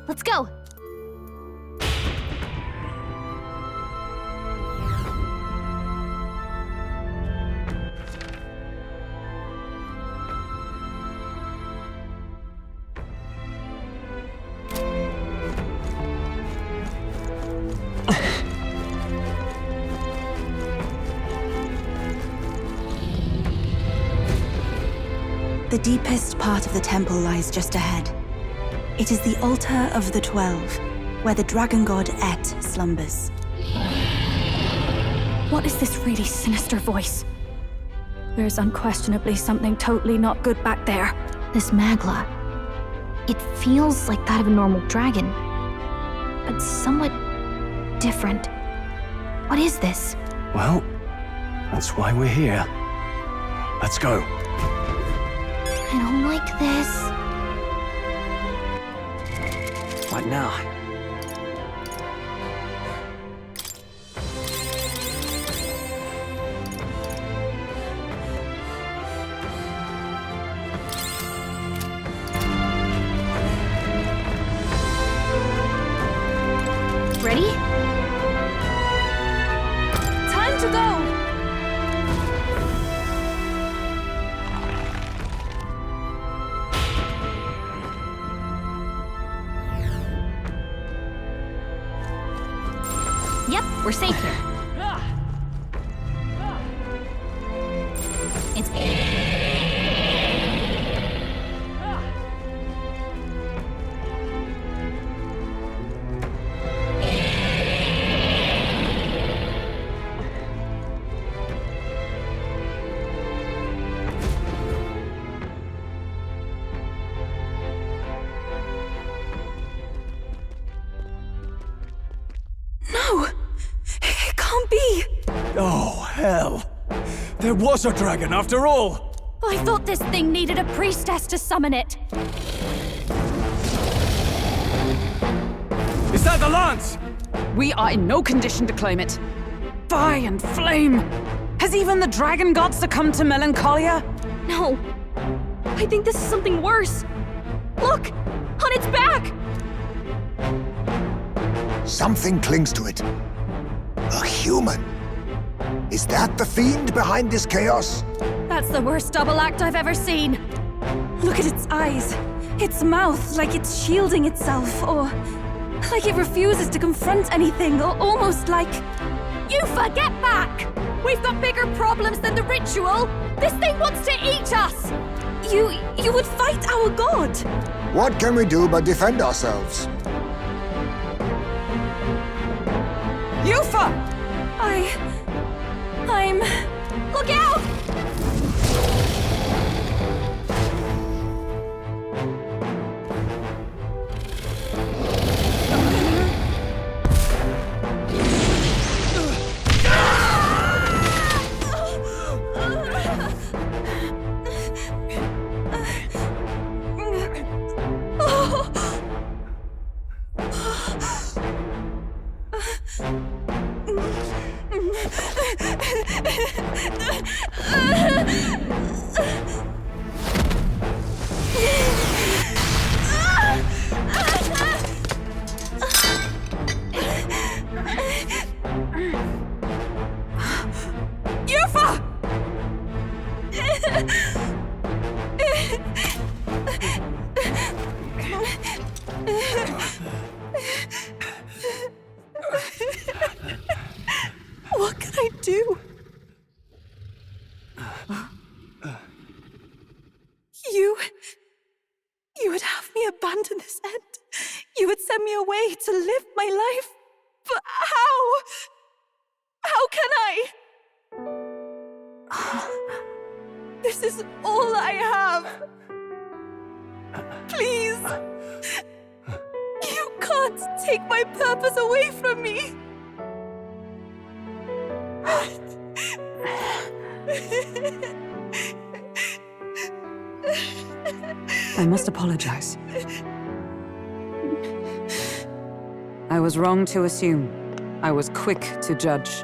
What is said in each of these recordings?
Let's go! The deepest part of the temple lies just ahead. It is the altar of the 12, where the dragon god Et slumbers. What is this really sinister voice? There's unquestionably something totally not good back there. This magla. It feels like that of a normal dragon, but somewhat different. What is this? Well, that's why we're here. Let's go. I don't like this. What now? Ready? Time to go! Yep, we're safe here. It's... No! It can't be! Oh, hell! There was a dragon after all! I thought this thing needed a priestess to summon it. Is that the lance? We are in no condition to claim it. Fire and flame! Has even the dragon god succumbed to melancholia? No. I think this is something worse. Look! On its back! Something clings to it. A human. Is that the fiend behind this chaos? That's the worst double act I've ever seen. Look at its eyes. Its mouth, like it's shielding itself, or like it refuses to confront anything, or almost like... Yufa, get back! We've got bigger problems than the ritual! This thing wants to eat us! You would fight our god! What can we do but defend ourselves? Yufa! I'm... Look out! What can I do? You would have me abandon this end. You would send me away to live my life. But how? How can I? This is all I have. Please. You can't take my purpose away from me. I must apologize. I was wrong to assume. I was quick to judge.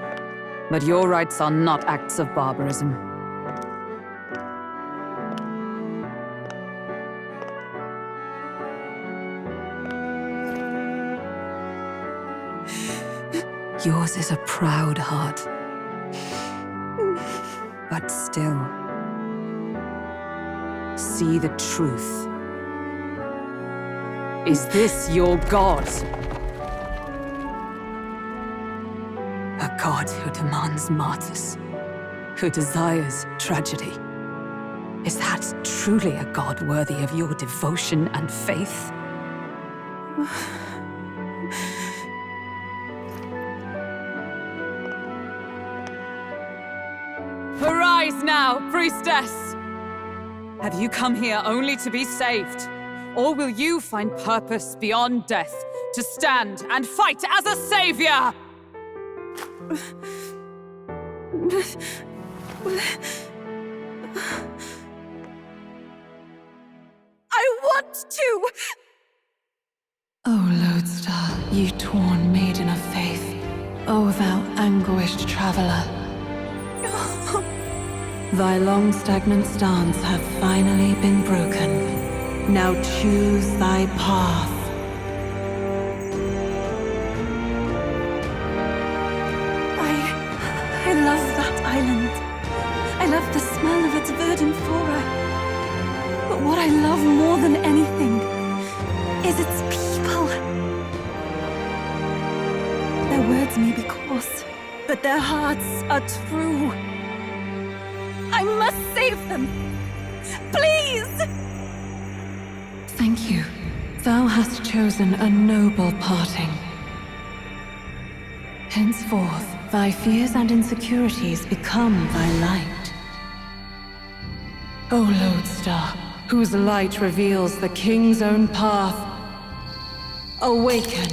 But your rites are not acts of barbarism. Yours is a proud heart. But still, see the truth. Is this your god? A god who demands martyrs, who desires tragedy. Is that truly a god worthy of your devotion and faith? Arise now, Priestess! Have you come here only to be saved? Or will you find purpose beyond death, to stand and fight as a savior? I want to! O Lodestar, ye torn maiden of faith, O thou anguished traveler. Thy long stagnant stance hath finally been broken. Now choose thy path. I love that island. I love the smell of its verdant flora. But what I love more than anything is its people. Their words may be coarse, but their hearts are true. I must save them. Please! Thank you. Thou hast chosen a noble parting. Henceforth, thy fears and insecurities become thy light. O Lodestar, whose light reveals the king's own path, awaken.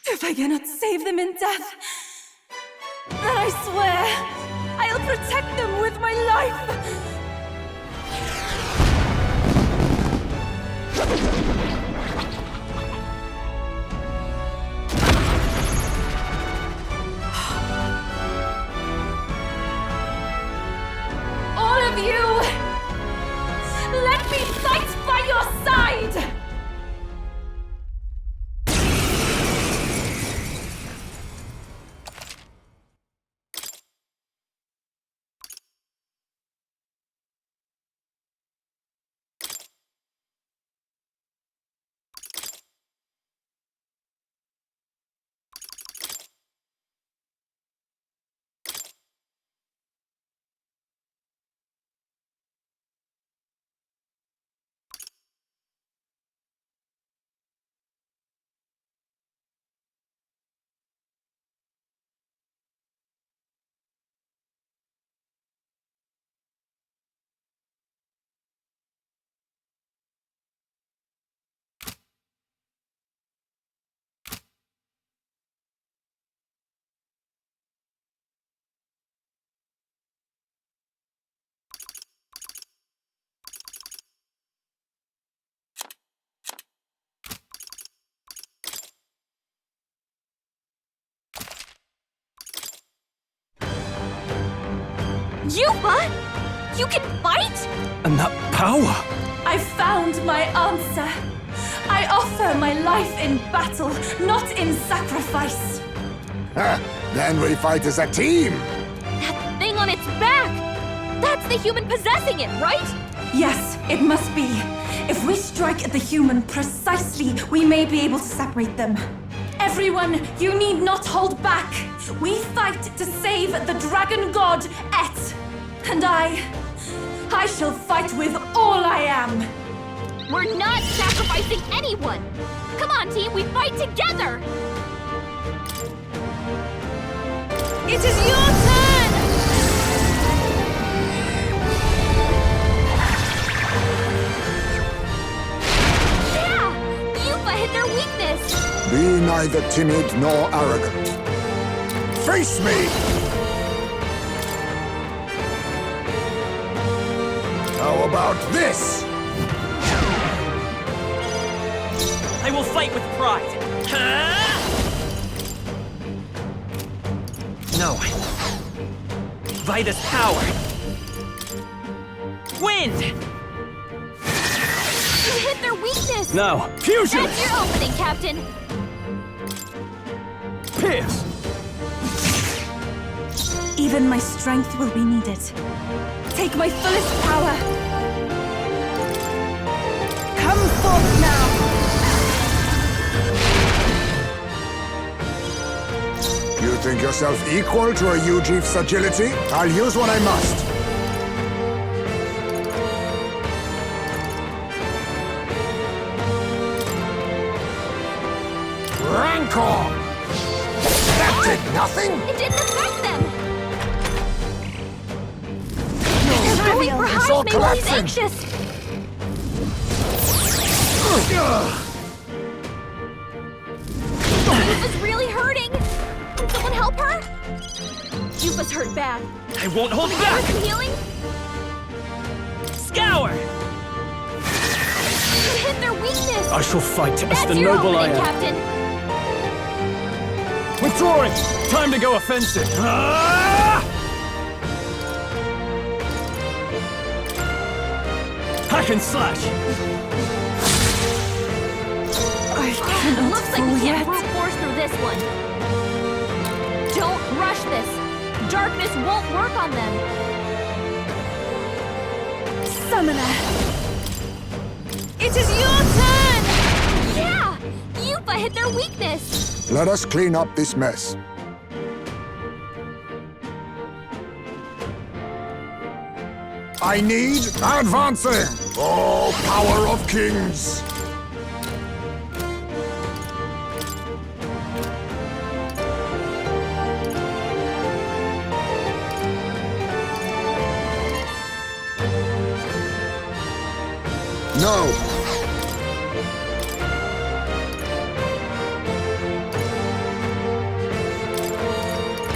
If I cannot save them in death, then I swear I'll protect them with my life! All of you! Let me fight by your side! Yuba! You can fight? And that power! I found my answer. I offer my life in battle, not in sacrifice. Then we fight as a team! That thing on its back! That's the human possessing it, right? Yes, it must be. If we strike at the human precisely, we may be able to separate them. Everyone, you need not hold back. We fight to save the dragon god, Et. And I shall fight with all I am. We're not sacrificing anyone! Come on, team, we fight together! It is your turn! Yeah! Yuba hit their weakness! Be neither timid nor arrogant. Face me! How about this? I will fight with pride. No. by this power. Wind! You hit their weakness! Now, fusion! That's your opening, Captain! Pierce! Even my strength will be needed. Take my fullest power! Come forth now! You think yourself equal to a Ujief's agility? I'll use what I must. Rancor! That did nothing? It didn't affect them! It's They're going for It's all Jaime while he's collapsing. anxious! Yufa's really hurting! Can someone help her? Yufa's hurt bad. I won't hold Can we get her back! some healing? Scour! You hit their weakness! I shall fight as That's the your noble I opening, am. Captain! Withdrawing! Time to go offensive! Ah! Hack and slash! I cannot Looks like fall we can't yet. brute force through this one. Don't rush this. Darkness won't work on them. Summoner! It is your turn! Yeah! Yufa hit their weakness! Let us clean up this mess. I need advancing! Oh, power of kings! No!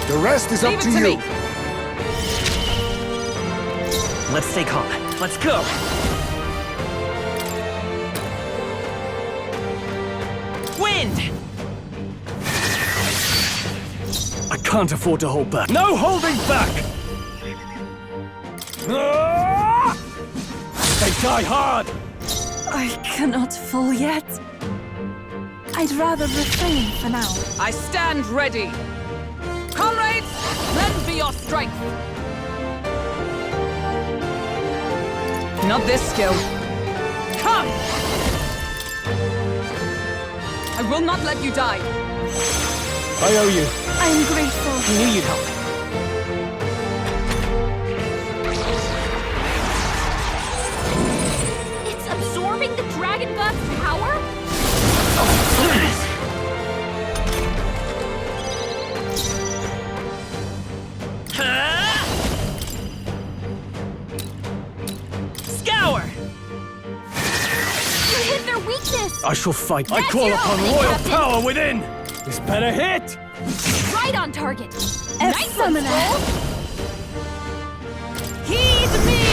The rest is Leave up it to to you. me. Let's stay calm. Let's go! Wind! I can't afford to hold back. No holding back! Ah! They die hard! I cannot fall yet. I'd rather refrain for now. I stand ready. Comrades, lend me your strength. Not this skill. Come! I will not let you die. I owe you. I am grateful. I knew you'd help. It's absorbing the Dragon God's power? Scour! You hit their weakness! I shall fight. I That's call your upon opening, royal Captain. power within! This better hit! Right on target! F Nice one, summoner. Skull! Heed me!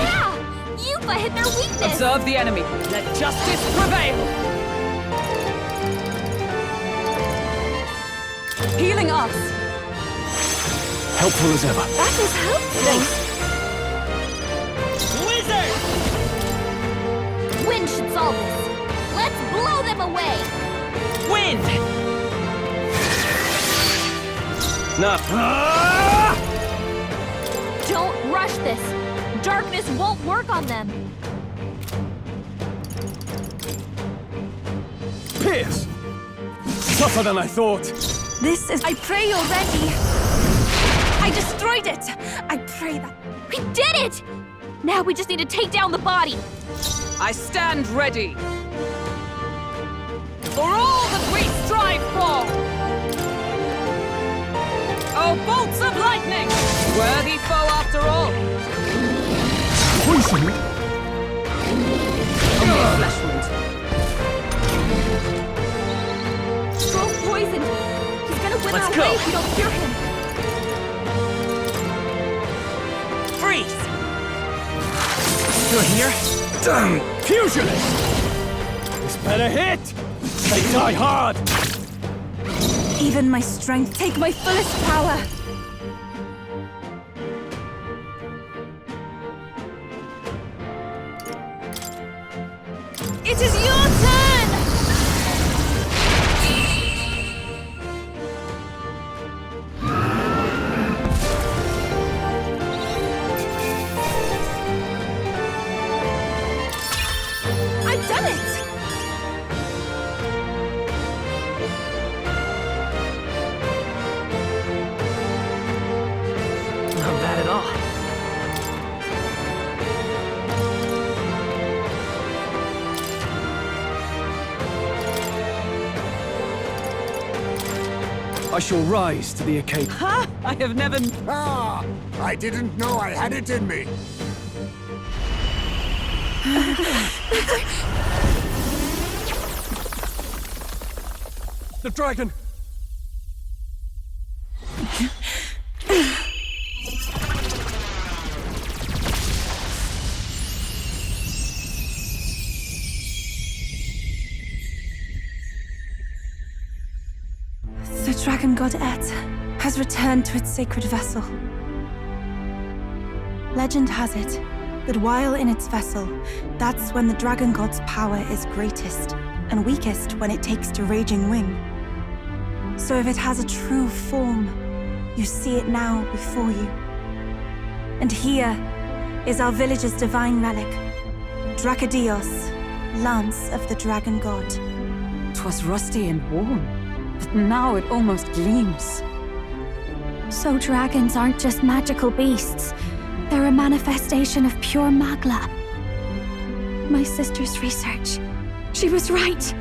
Yeah! Yufa hit their weakness! Observe the enemy. Let justice prevail. Healing us. Helpful as ever. That is helpful! Wizard! Wind should solve this. Let's blow them away! Wind! Now. Ah! Don't rush this. Darkness won't work on them. Pierce! Tougher than I thought. This is... I pray you're ready. I destroyed it. I pray that... We did it! Now we just need to take down the body. I stand ready. For all that we strive for! Oh, bolts of lightning! Worthy foe after all. Poison? Only a flesh wound. Stroll's poisoned. He's gonna win Let's our go. way if we don't cure him. Freeze! Still here? Damn! Fusionist! This better hit! They die hard! Even my strength, take my fullest power. It is your turn! I've done it! Not bad at all. I shall rise to the occasion. Ha! I have never... Ah! I didn't know I had it in me. The dragon! The dragon god Et has returned to its sacred vessel. Legend has it that while in its vessel, that's when the dragon god's power is greatest, and weakest when it takes to raging wing. So if it has a true form, you see it now before you. And here is our village's divine relic, Dracadios, Lance of the Dragon God. 'Twas rusty and worn, but now it almost gleams. So dragons aren't just magical beasts. They're a manifestation of pure Magla. My sister's research. She was right.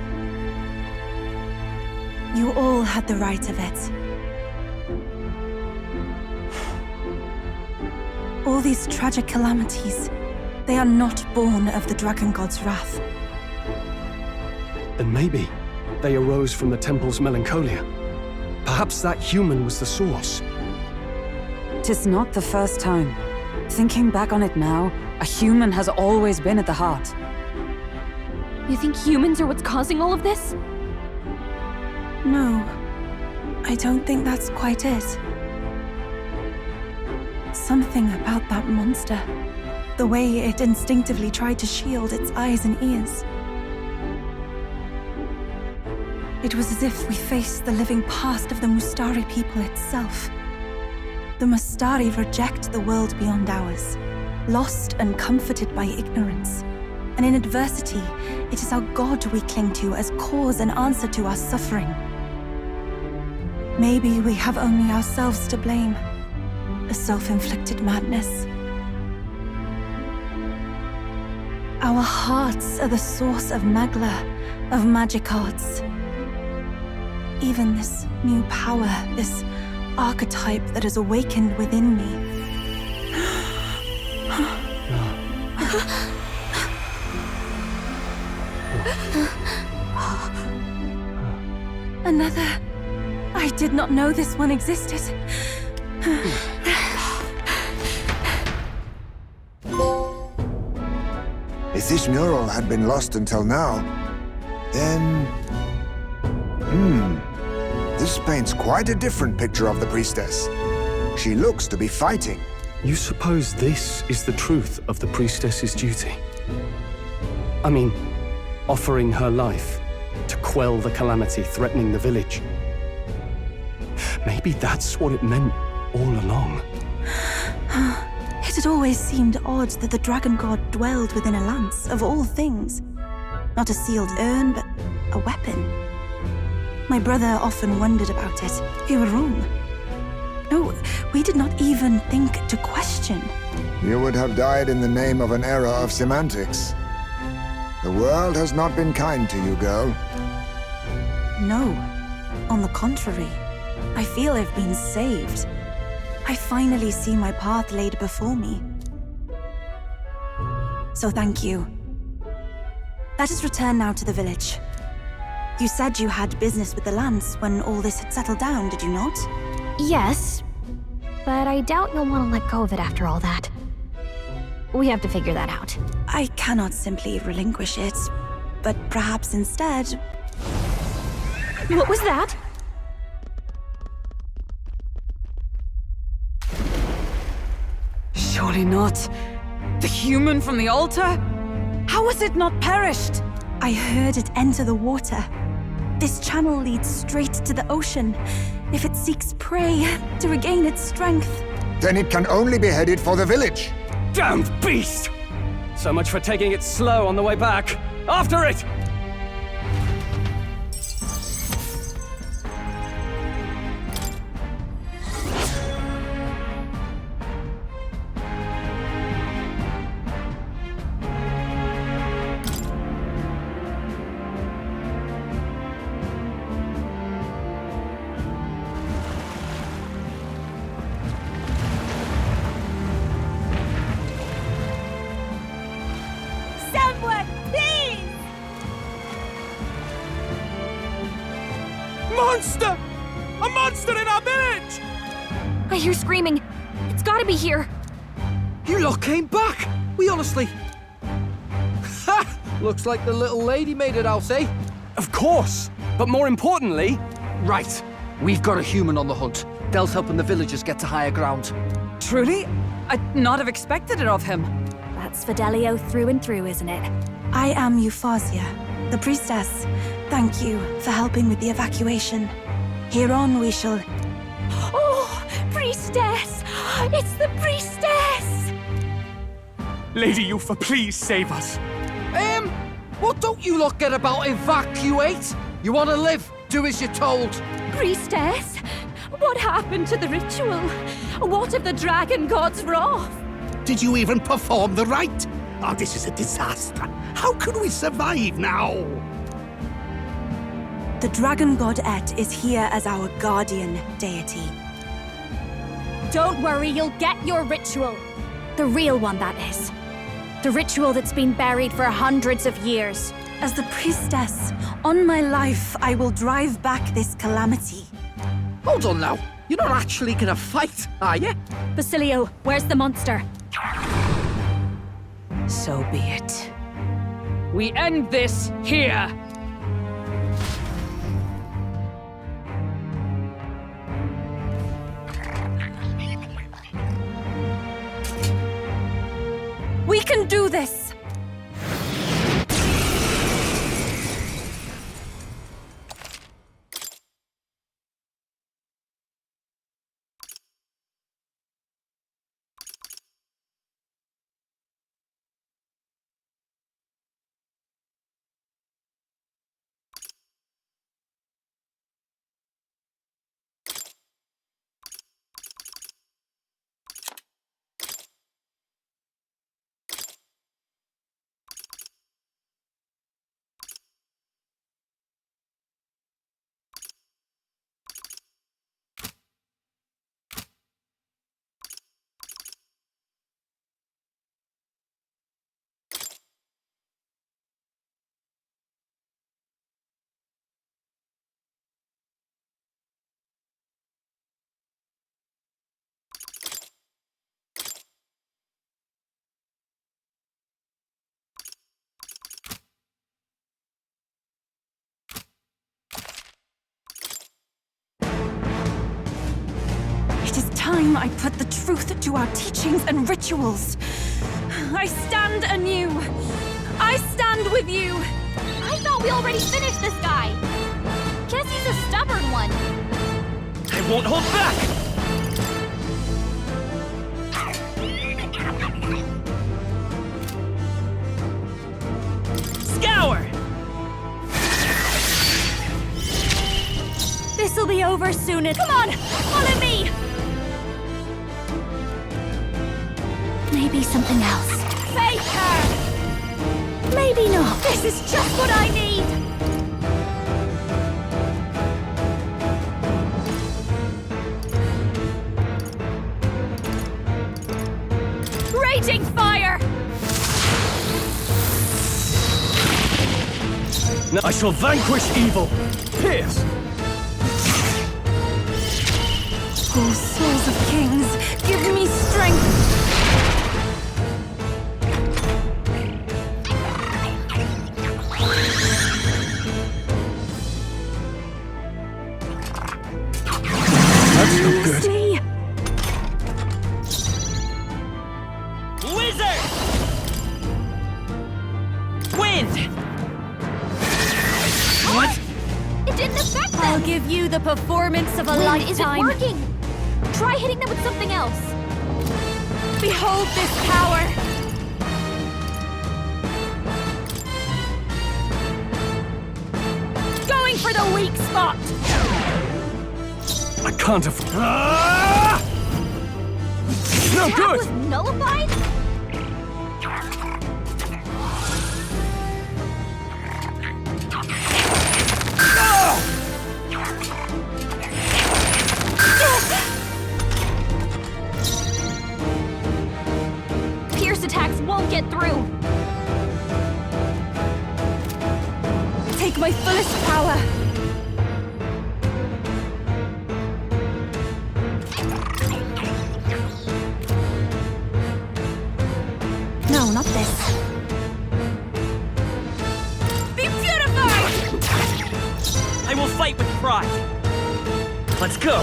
You all had the right of it. All these tragic calamities, they are not born of the dragon god's wrath. Then maybe they arose from the temple's melancholia. Perhaps that human was the source. 'Tis not the first time. Thinking back on it now, a human has always been at the heart. You think humans are what's causing all of this? No, I don't think that's quite it. Something about that monster. The way it instinctively tried to shield its eyes and ears. It was as if we faced the living past of the Mustari people itself. The Mustari reject the world beyond ours, lost and comforted by ignorance. And in adversity, it is our God we cling to as cause and answer to our suffering. Maybe we have only ourselves to blame. A self-inflicted madness. Our hearts are the source of Magla, of magic arts. Even this new power, this archetype that has awakened within me. Another. I did not know this one existed. If this mural had been lost until now, then... This paints quite a different picture of the priestess. She looks to be fighting. You suppose this is the truth of the priestess's duty? I mean, offering her life to quell the calamity threatening the village. Maybe that's what it meant all along. It had always seemed odd that the dragon god dwelled within a lance, of all things. Not a sealed urn, but a weapon. My brother often wondered about it. We were wrong. No, we did not even think to question. You would have died in the name of an era of semantics. The world has not been kind to you, girl. No. On the contrary, I feel I've been saved. I finally see my path laid before me. So thank you. Let us return now to the village. You said you had business with the Lance when all this had settled down, did you not? Yes, but I doubt you'll want to let go of it after all that. We have to figure that out. I cannot simply relinquish it, but perhaps instead... What was that? Surely not. The human from the altar? How has it not perished? I heard it enter the water. This channel leads straight to the ocean. If it seeks prey to regain its strength. Then it can only be headed for the village. Damned beast! So much for taking it slow on the way back. After it! Someone, please! Monster! A monster in our village! I hear screaming. It's gotta be here. You lot came back! We honestly... Ha! Looks like the little lady made it out, eh? Of course! But more importantly... Right. We've got a human on the hunt. Del's helping the villagers get to higher ground. Truly? I'd not have expected it of him. That's Fidelio through and through, isn't it? I am Euphausia, the priestess. Thank you for helping with the evacuation. Here on we shall... Oh, Priestess! It's the Priestess! Lady Eupha, please save us. What don't you lot get about evacuate? You want to live? Do as you're told. Priestess? What happened to the ritual? What of the dragon god's wrath? Did you even perform the rite? Oh, this is a disaster. How can we survive now? The dragon god Et is here as our guardian deity. Don't worry, you'll get your ritual. The real one, that is. The ritual that's been buried for hundreds of years. As the priestess, on my life, I will drive back this calamity. Hold on now. You're not actually gonna fight, are you? Basilio, where's the monster? So be it. We end this here! We can do this! It is time I put the truth to our teachings and rituals. I stand anew. I stand with you. I thought we already finished this guy. Guess he's a stubborn one. I won't hold back! Scour! This'll be over soon. Come on, follow me! Maybe something else. Fake her! Maybe not. This is just what I need! Raging fire! Now I shall vanquish evil. Pierce! Oh, souls of kings, give me strength! That's no good. See? Wizard! Wind! you the performance of a lifetime. Is it working? Try hitting them with something else. Behold this power! Going for the weak spot! I can't afford... No That good! was nullified? Pierce attacks won't get through. Take my fullest power. No, not this. Be purified! I will fight with pride. Let's go.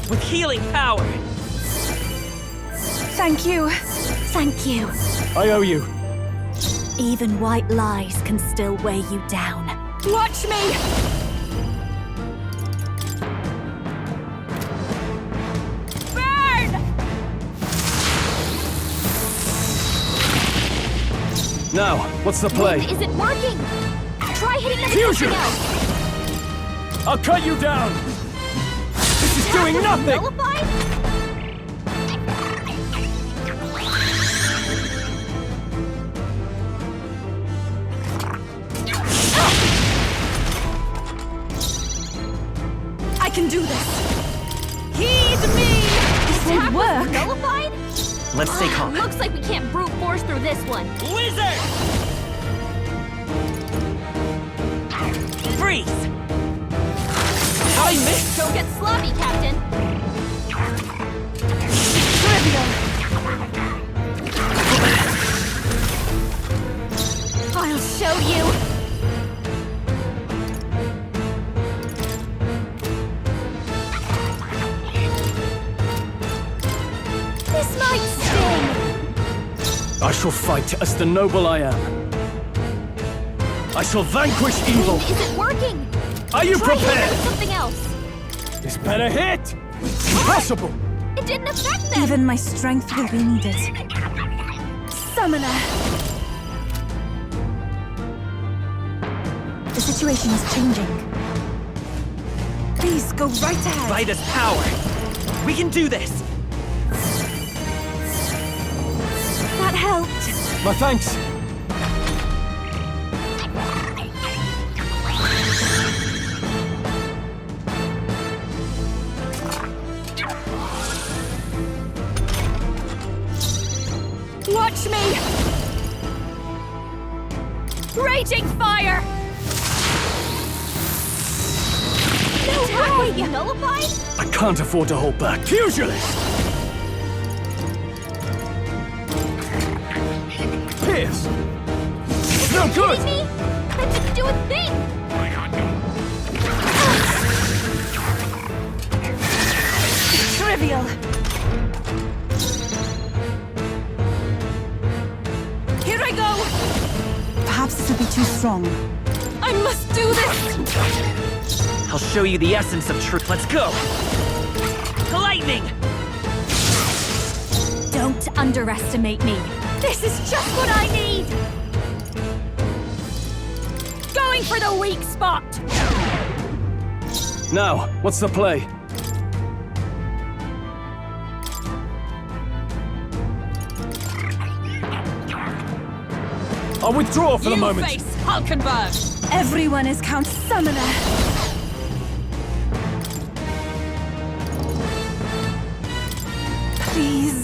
With healing power. Thank you. Thank you. I owe you. Even white lies can still weigh you down. Watch me! Burn! Now, what's the play? Is it working? Try hitting them with Fusion! something else. I'll cut you down! This is doing nothing! Nullified? I can do this. Heed me! This won't Attack was work. nullified? Let's stay calm. Looks like we can't brute force through this one. Wizard! Freeze! I missed! Don't get sloppy, Captain. Trivial. I'll show you. This might sting. I shall fight as the noble I am. I shall vanquish evil. Is it working? Are you Try hitting them prepared? with something else. This better hit! Impossible! It didn't affect them. Even my strength will be needed. Summoner. The situation is changing. Please go right ahead. By this power. We can do this. That helped. My thanks! Watch me! Raging fire! No way! Nullified? I can't afford to hold back. Pugilist! Pierce! No good! Kidding me? That didn't do a thing. Trivial. Here I go. Perhaps this will be too strong. I must do this. I'll show you the essence of truth. Let's go! Lightning! Don't underestimate me. This is just what I need! Going for the weak spot! Now, what's the play? I'll withdraw for the moment. You face Hulkenberg! Everyone is Count Summoner. Please.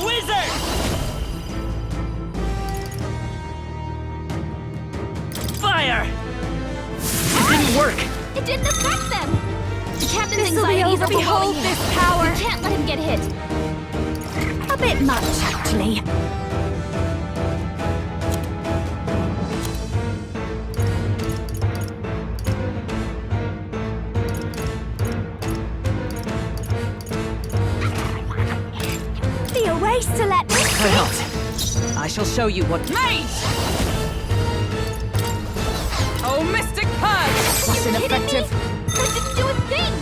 Wizard! Fire! It didn't work! It didn't affect them. The captain's This'll be anxieties over. Behold overwhelming this him. power! We can't let him get hit. A bit much, actually. That helped. I shall show you what... Mage! Oh, Mystic Purge! What ineffective? That didn't do a thing!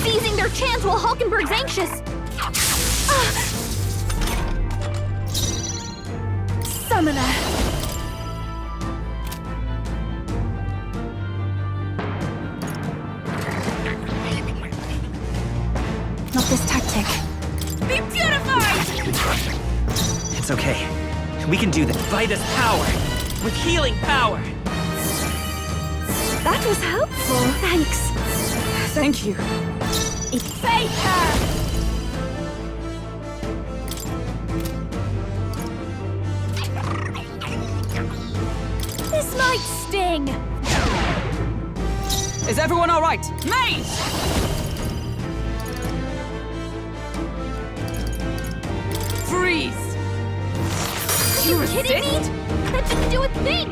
Seizing their chance while Hulkenberg's anxious! Summoner! Not this tactic. Be purified! It's okay. We can do this. By this power. With healing power. That was helpful. Thanks. Thank you. Fake her! This might sting. Is everyone all right? Mage! Freeze! Are you kidding me? That didn't do a thing!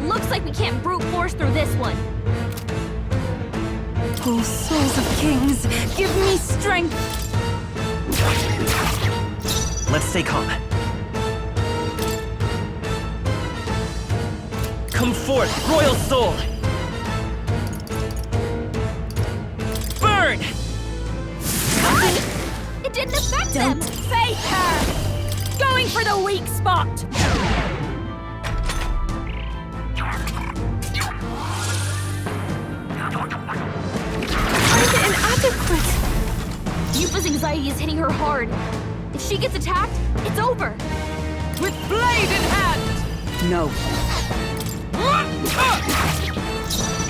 Looks like we can't brute force through this one. Oh, souls of kings, give me strength! Let's stay calm. Come forth, royal soul! Burn! It didn't affect them! Fake her! Going for the weak spot! I'm inadequate! Yufa's anxiety is hitting her hard. If she gets attacked, it's over. With blade in hand! No.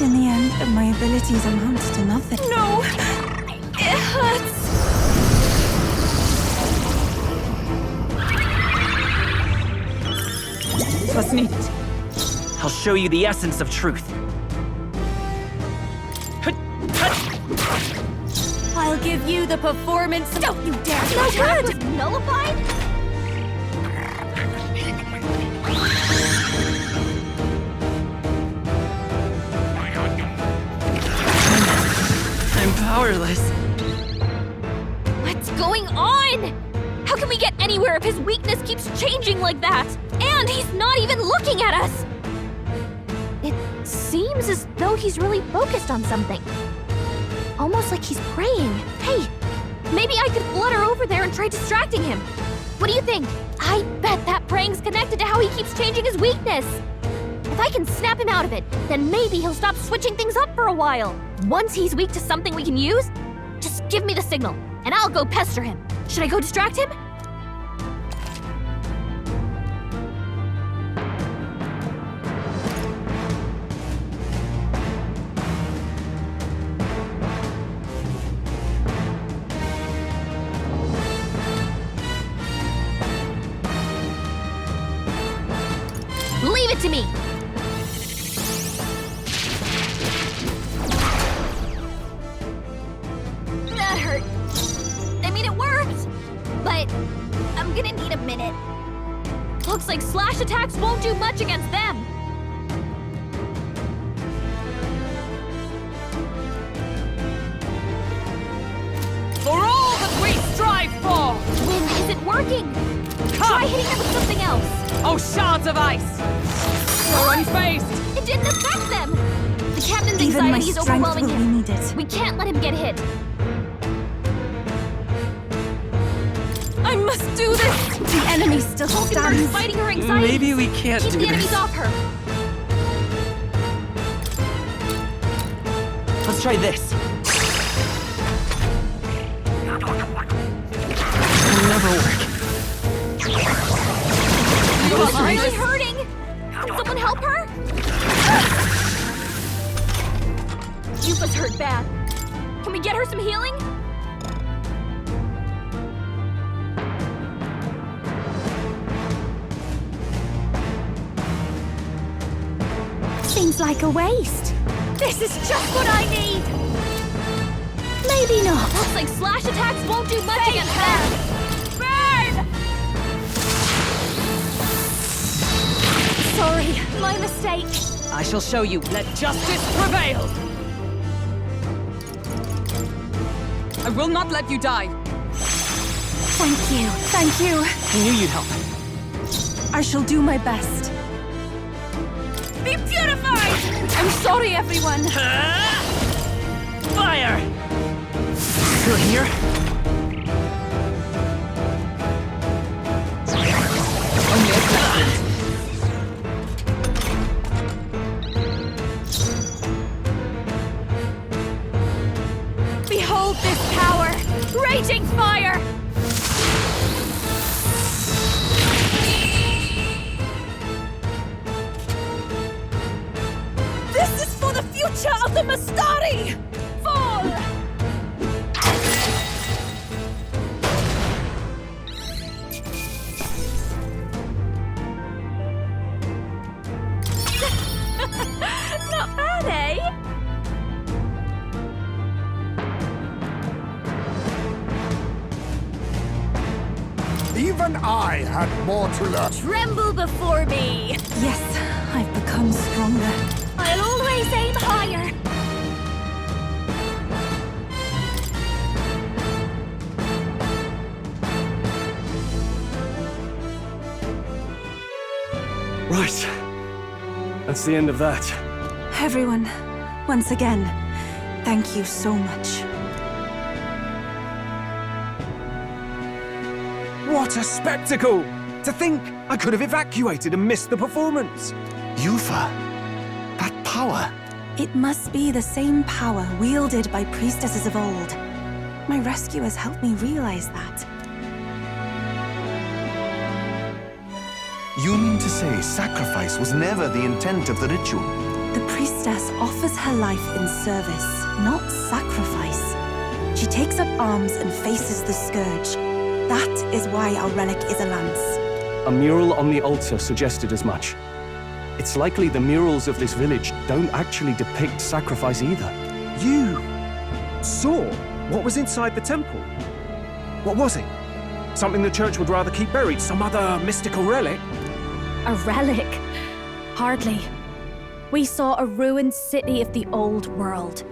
In the end, my abilities amount to nothing. No! It hurts! What's needed? I'll show you the essence of truth. I'll give you the performance. Don't you dare! No good! Was nullified? I'm powerless. What's going on? How can we get anywhere if his weakness keeps changing like that? And he's not even looking at us! It seems as though he's really focused on something. Almost like he's praying. Hey, maybe I could flutter over there and try distracting him. What do you think? I bet that praying's connected to how he keeps changing his weakness. If I can snap him out of it, then maybe he'll stop switching things up for a while. Once he's weak to something we can use, just give me the signal, and I'll go pester him. Should I go distract him? Leave it to me! That hurt. I mean, it worked! But I'm gonna need a minute. Looks like slash attacks won't do much against them. For all that we strive for! Wind isn't working! Try hitting them with something else! Oh, shards of ice! You're unfazed! It didn't affect them! The captain's Even my anxiety is strength overwhelming will be him. needed. We can't let him get hit. I must do this! The enemy still Hulkenberg's stands. fighting her anxiety. Maybe we can't Keep do the enemies this. off her. Let's try this. It'll never work. She's really hurting! Can someone help her? Yufa's hurt bad. Can we get her some healing? Seems like a waste. This is just what I need! Maybe not. Looks like slash attacks won't do much against that. my mistake. I shall show you. Let justice prevail! I will not let you die. Thank you. Thank you. I knew you'd help. I shall do my best. Be purified! I'm sorry, everyone. Fire! Through here? Only a second. Behold this power! Raging fire! This is for the future of the Mastari! Fall! Not bad, eh? Even I had more to learn. Tremble before me! Yes, I've become stronger. I'll always aim higher! Right. That's the end of that. Everyone, once again, thank you so much. What a spectacle! To think I could have evacuated and missed the performance. Yufa, that power. It must be the same power wielded by priestesses of old. My rescuers helped me realize that. You mean to say sacrifice was never the intent of the ritual? The priestess offers her life in service, not sacrifice. She takes up arms and faces the scourge. That is why our relic is a lance. A mural on the altar suggested as much. It's likely the murals of this village don't actually depict sacrifice either. You saw what was inside the temple? What was it? Something the church would rather keep buried? Some other mystical relic? A relic? Hardly. We saw a ruined city of the old world.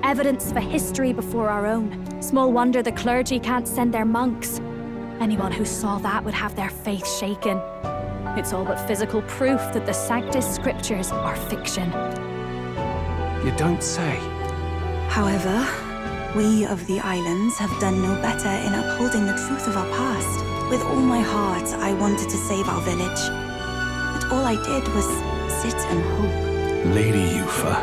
Evidence for history before our own. Small wonder the clergy can't send their monks. Anyone who saw that would have their faith shaken. It's all but physical proof that the Sanctus Scriptures are fiction. You don't say. However, we of the islands have done no better in upholding the truth of our past. With all my heart, I wanted to save our village. But all I did was sit and hope. Lady Yufa.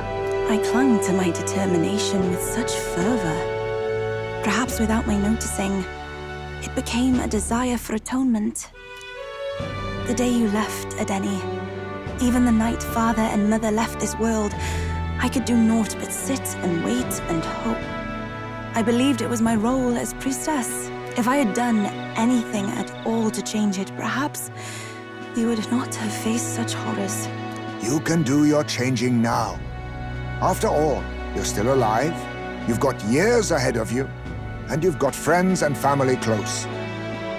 I clung to my determination with such fervor. Perhaps without my noticing, it became a desire for atonement. The day you left, Adeni, even the night Father and Mother left this world, I could do naught but sit and wait and hope. I believed it was my role as priestess. If I had done anything at all to change it, perhaps we would not have faced such horrors. You can do your changing now. After all, you're still alive, you've got years ahead of you, and you've got friends and family close.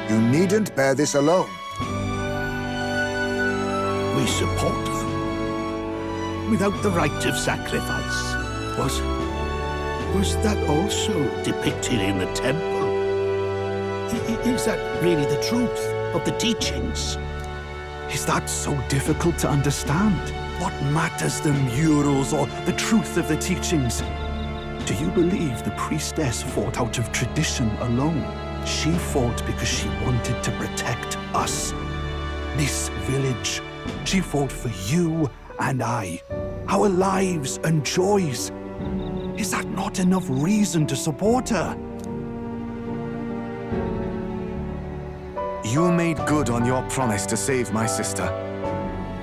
You needn't bear this alone. We support her. Without the rite of sacrifice. Was that also depicted in the temple? Is that really the truth of the teachings? Is that so difficult to understand? What matters the murals or the truth of the teachings? Do you believe the priestess fought out of tradition alone? She fought because she wanted to protect us. This village. She fought for you and I. Our lives and joys. Is that not enough reason to support her? You made good on your promise to save my sister.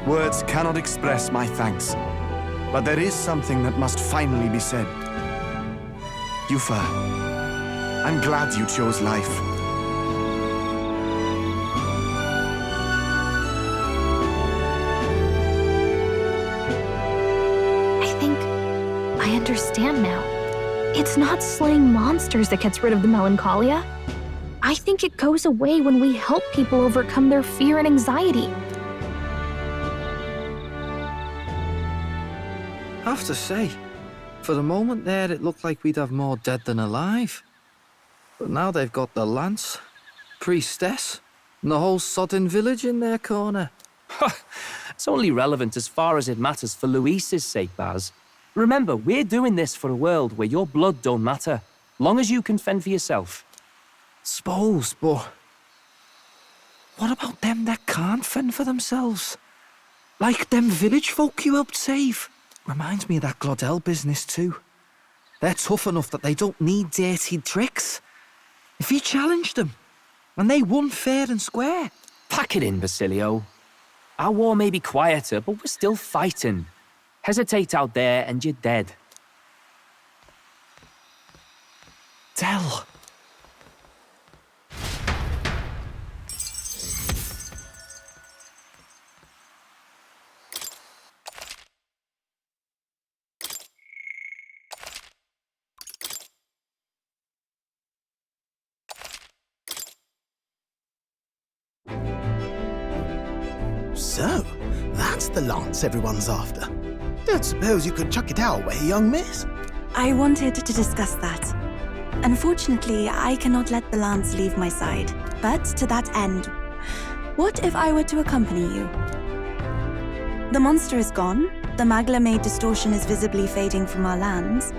Words cannot express my thanks. But there is something that must finally be said. Yufa, I'm glad you chose life. I think I understand now. It's not slaying monsters that gets rid of the melancholia. I think it goes away when we help people overcome their fear and anxiety. Have to say, for a moment there it looked like we'd have more dead than alive. But now they've got the Lance, Priestess, and the whole sodden village in their corner. It's only relevant as far as it matters for Luis's sake, Baz. Remember, we're doing this for a world where your blood don't matter, long as you can fend for yourself. Suppose, but what about them that can't fend for themselves? Like them village folk you helped save. Reminds me of that Glodell business too. They're tough enough that they don't need dirty tricks. If he challenged them, and they won fair and square. Pack it in, Basilio. Our war may be quieter, but we're still fighting. Hesitate out there and you're dead. Tell. So, that's the lance everyone's after. Don't suppose you could chuck it our way, young miss? I wanted to discuss that. Unfortunately, I cannot let the lance leave my side. But to that end, what if I were to accompany you? The monster is gone. The Magla-made distortion is visibly fading from our lands.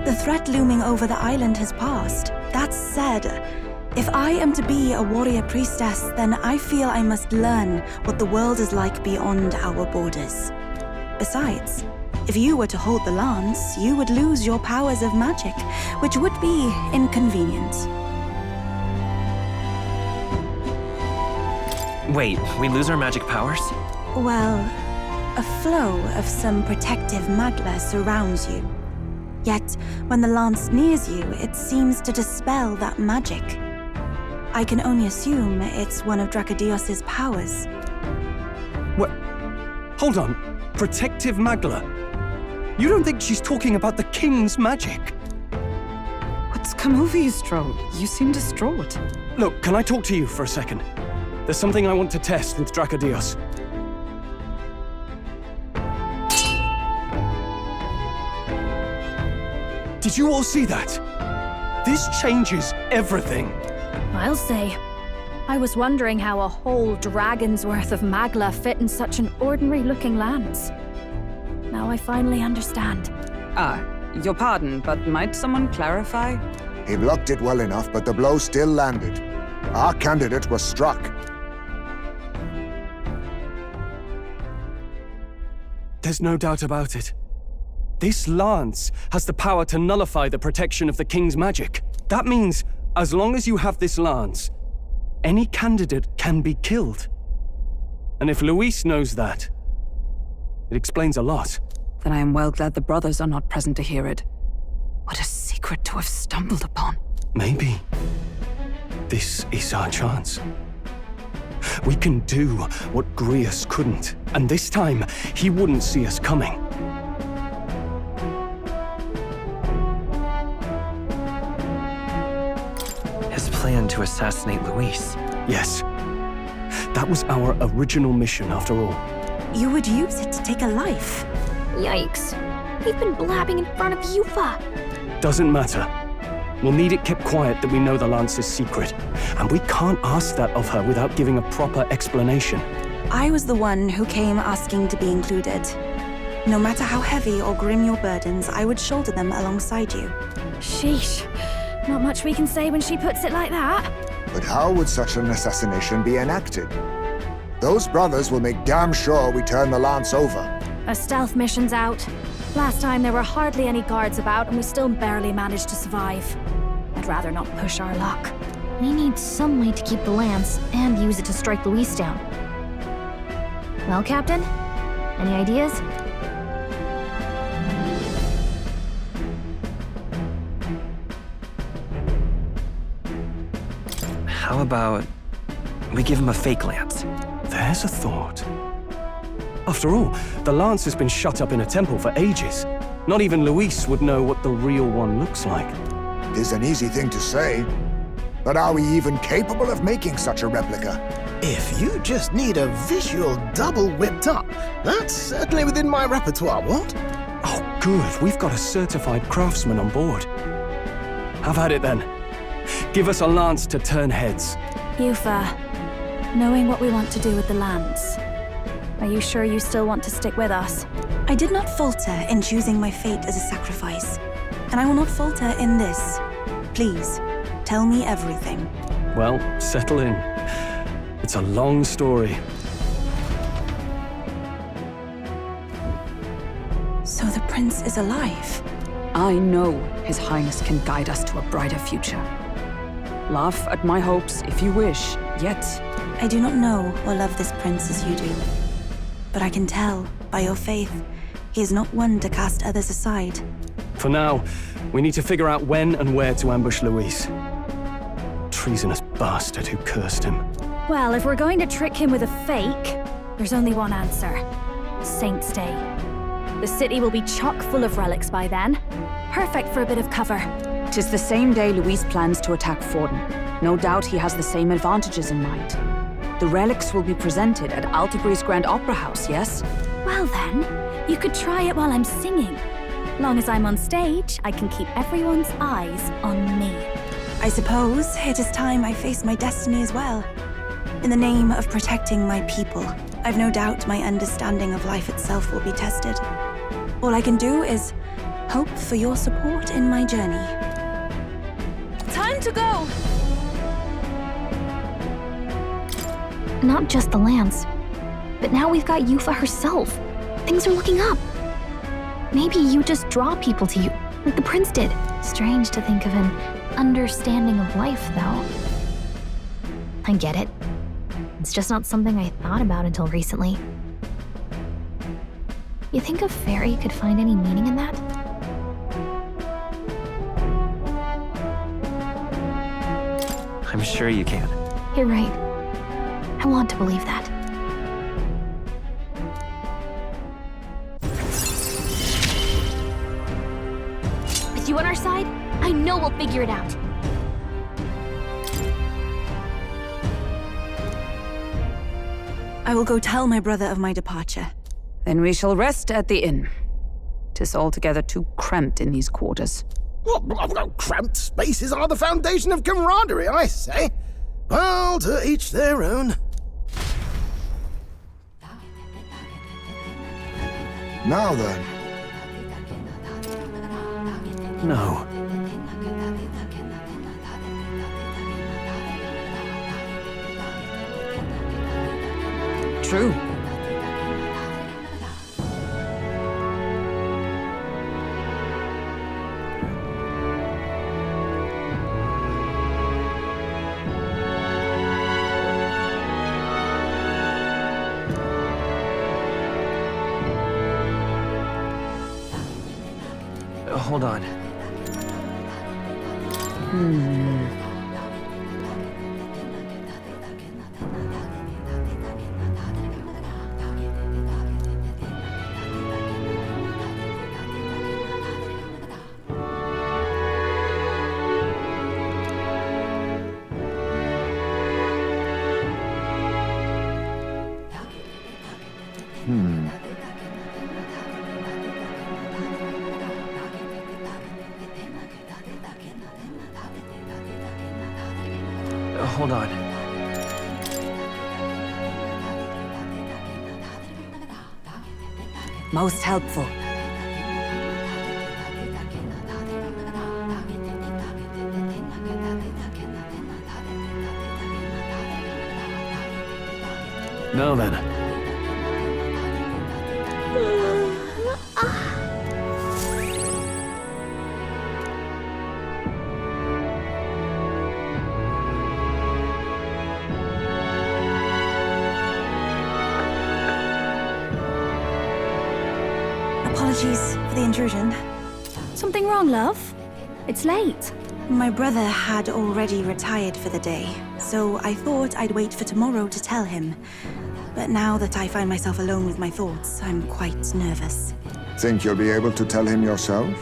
The threat looming over the island has passed. That said, if I am to be a warrior priestess, then I feel I must learn what the world is like beyond our borders. Besides, if you were to hold the lance, you would lose your powers of magic, which would be inconvenient. Wait, we lose our magic powers? Well, a flow of some protective magla surrounds you. Yet, when the lance nears you, it seems to dispel that magic. I can only assume it's one of Dracodios's powers. What? Hold on. Protective Magla? You don't think she's talking about the king's magic? What's come over you, Stroll? You seem distraught. Look, can I talk to you for a second? There's something I want to test with Dracodios. Did you all see that? This changes everything. I'll say. I was wondering how a whole dragon's worth of magla fit in such an ordinary-looking lance. Now I finally understand. Your pardon, but might someone clarify? He blocked it well enough, but the blow still landed. Our candidate was struck. There's no doubt about it. This lance has the power to nullify the protection of the king's magic. That means, as long as you have this lance, any candidate can be killed. And if Luis knows that, it explains a lot. Then I am well glad the brothers are not present to hear it. What a secret to have stumbled upon. Maybe this is our chance. We can do what Grius couldn't, and this time, he wouldn't see us coming. His plan to assassinate Luis. Yes. That was our original mission, after all. You would use it to take a life. Yikes. We've been blabbing in front of Yufa. Doesn't matter. We'll need it kept quiet that we know the Lance's secret. And we can't ask that of her without giving a proper explanation. I was the one who came asking to be included. No matter how heavy or grim your burdens, I would shoulder them alongside you. Sheesh. Not much we can say when she puts it like that. But how would such an assassination be enacted? Those brothers will make damn sure we turn the lance over. A stealth mission's out. Last time there were hardly any guards about and we still barely managed to survive. I'd rather not push our luck. We need some way to keep the lance and use it to strike Luis down. Well, Captain? Any ideas? How about we give him a fake lance? There's a thought. After all, the lance has been shut up in a temple for ages. Not even Luis would know what the real one looks like. It is an easy thing to say, but are we even capable of making such a replica? If you just need a visual double whipped up, that's certainly within my repertoire, what? Oh, Good, we've got a certified craftsman on board. Have at it then. Give us a lance to turn heads. Yufa, knowing what we want to do with the lance, are you sure you still want to stick with us? I did not falter in choosing my fate as a sacrifice, and I will not falter in this. Please, tell me everything. Well, settle in. It's a long story. So the prince is alive? I know His Highness can guide us to a brighter future. Laugh at my hopes if you wish, yet... I do not know or love this prince as you do. But I can tell, by your faith, he is not one to cast others aside. For now, we need to figure out when and where to ambush Luis. Treasonous bastard who cursed him. Well, if we're going to trick him with a fake, there's only one answer. Saint's Day. The city will be chock full of relics by then. Perfect for a bit of cover. 'Tis the same day Luis plans to attack Forden. No doubt he has the same advantages in mind. The relics will be presented at Altegri's Grand Opera House, yes? Well then, you could try it while I'm singing. Long as I'm on stage, I can keep everyone's eyes on me. I suppose it is time I face my destiny as well. In the name of protecting my people, I've no doubt my understanding of life itself will be tested. All I can do is hope for your support in my journey. Time to go! Not just the lance, but now we've got Yufa herself. Things are looking up. Maybe you just draw people to you, like the prince did. Strange to think of an understanding of life, though. I get it. It's just not something I thought about until recently. You think a fairy could find any meaning in that? I'm sure you can. You're right. I want to believe that. With you on our side, I know we'll figure it out. I will go tell my brother of my departure. Then we shall rest at the inn. 'Tis altogether too cramped in these quarters. Cramped spaces are the foundation of camaraderie, I say. Well, to each their own. Now then. No. True. Hold on. Hold on. Most helpful. Now then. Apologies for the intrusion. Something wrong, love? It's late. My brother had already retired for the day, so I thought I'd wait for tomorrow to tell him. But now that I find myself alone with my thoughts, I'm quite nervous. Think you'll be able to tell him yourself?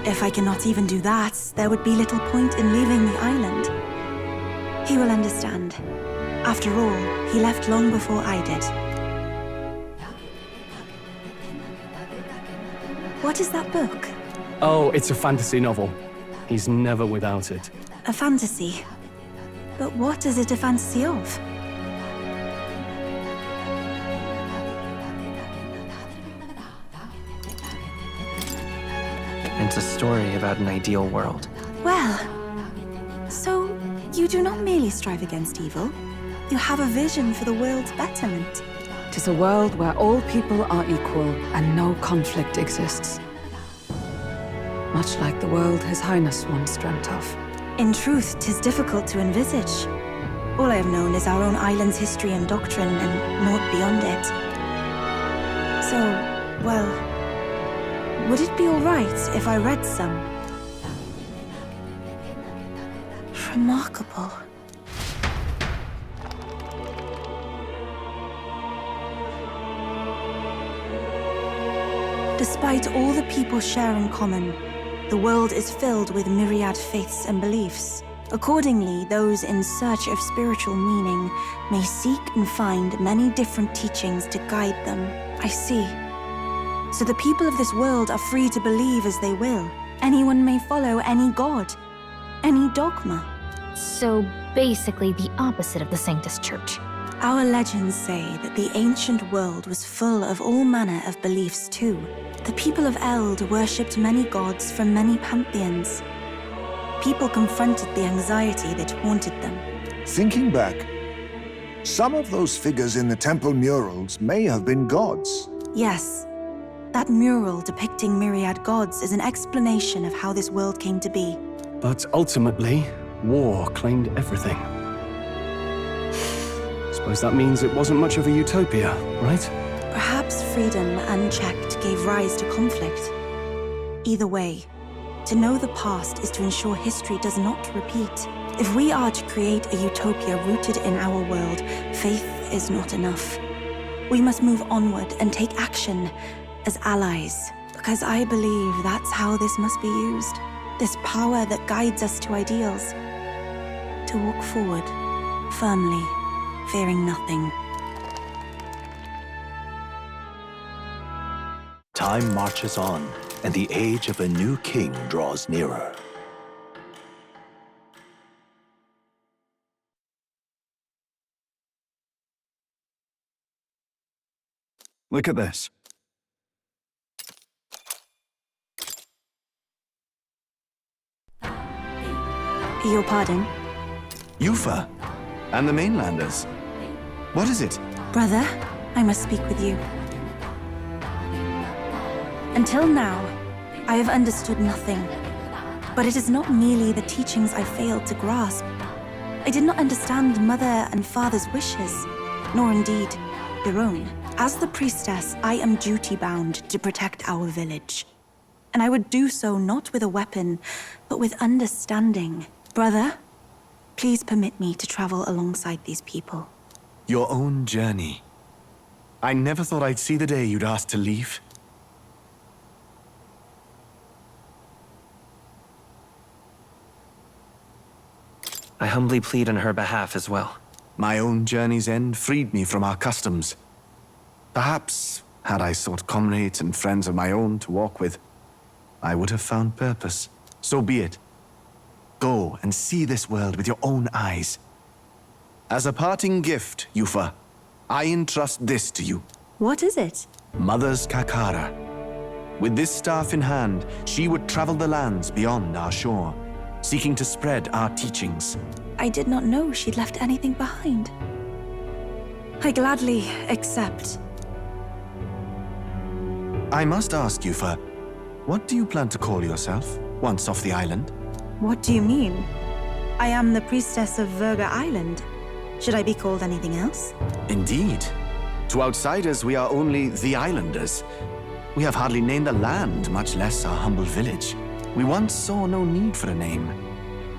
If I cannot even do that, there would be little point in leaving the island. He will understand. After all, he left long before I did. What is that book? Oh, it's a fantasy novel. He's never without it. A fantasy? But what is it a fantasy of? It's a story about an ideal world. Well, so you do not merely strive against evil. You have a vision for the world's betterment. Tis a world where all people are equal and no conflict exists. Much like the world His Highness once dreamt of. In truth, 'tis difficult to envisage. All I have known is our own island's history and doctrine, and naught beyond it. So, well, would it be all right if I read some? Remarkable. Despite all the people share in common, the world is filled with myriad faiths and beliefs. Accordingly, those in search of spiritual meaning may seek and find many different teachings to guide them. I see. So the people of this world are free to believe as they will. Anyone may follow any god, any dogma. So basically the opposite of the Sanctus Church. Our legends say that the ancient world was full of all manner of beliefs too. The people of Eld worshipped many gods from many pantheons. People confronted the anxiety that haunted them. Thinking back, some of those figures in the temple murals may have been gods. Yes, that mural depicting myriad gods is an explanation of how this world came to be. But ultimately, war claimed everything. Suppose that means it wasn't much of a utopia, right? Perhaps freedom unchecked gave rise to conflict. Either way, to know the past is to ensure history does not repeat. If we are to create a utopia rooted in our world, faith is not enough. We must move onward and take action as allies, because I believe that's how this must be used. This power that guides us to ideals. To walk forward, firmly, fearing nothing. Time marches on, and the age of a new king draws nearer. Look at this. Your pardon? Yufa, and the mainlanders. What is it? Brother, I must speak with you. Until now, I have understood nothing. But it is not merely the teachings I failed to grasp. I did not understand Mother and Father's wishes, nor indeed their own. As the priestess, I am duty-bound to protect our village. And I would do so not with a weapon, but with understanding. Brother, please permit me to travel alongside these people. Your own journey. I never thought I'd see the day you'd ask to leave. I humbly plead on her behalf as well. My own journey's end freed me from our customs. Perhaps, had I sought comrades and friends of my own to walk with, I would have found purpose. So be it. Go and see this world with your own eyes. As a parting gift, Yufa, I entrust this to you. What is it? Mother's Kakara. With this staff in hand, she would travel the lands beyond our shore, seeking to spread our teachings. I did not know she'd left anything behind. I gladly accept. I must ask, Yufa, what do you plan to call yourself, once off the island? What do you mean? I am the priestess of Verga Island. Should I be called anything else? Indeed. To outsiders, we are only the islanders. We have hardly named the land, much less our humble village. We once saw no need for a name.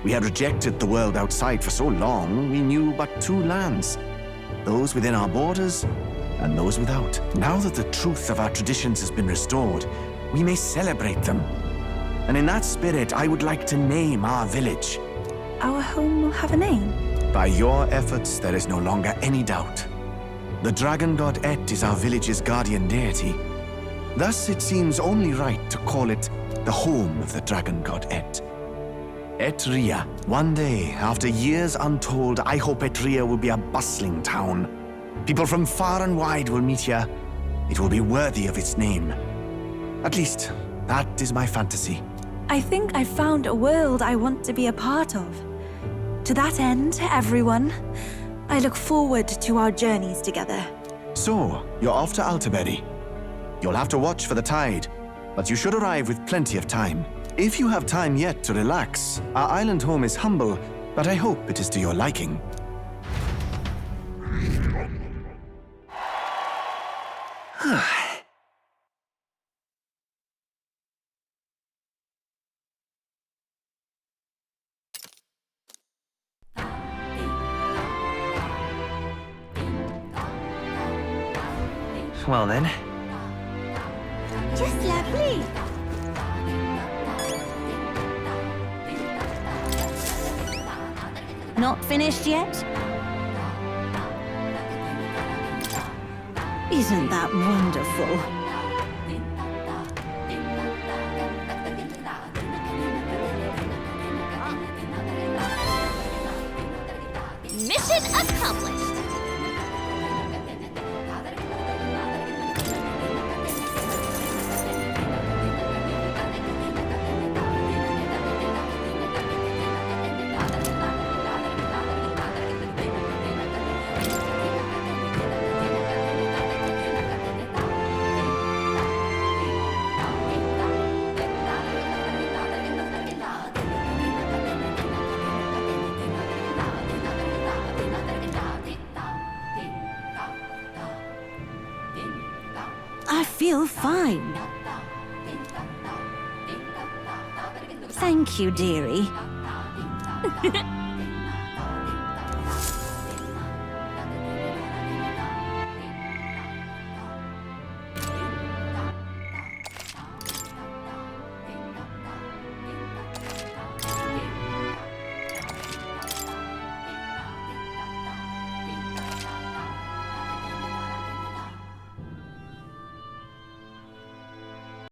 We had rejected the world outside for so long, we knew but two lands. Those within our borders, and those without. Now that the truth of our traditions has been restored, we may celebrate them. And in that spirit, I would like to name our village. Our home will have a name? By your efforts, there is no longer any doubt. The dragon god Et is our village's guardian deity. Thus, it seems only right to call it the home of the dragon god Et. Etria. One day, after years untold, I hope Etria will be a bustling town. People from far and wide will meet here. It will be worthy of its name. At least, that is my fantasy. I think I found a world I want to be a part of. To that end, everyone, I look forward to our journeys together. So, you're off to Alterberry. You'll have to watch for the tide, but you should arrive with plenty of time. If you have time yet to relax, our island home is humble, but I hope it is to your liking. Well then. Just lovely. Not finished yet? Isn't that wonderful? Mission accomplished. I feel fine. Thank you, dearie.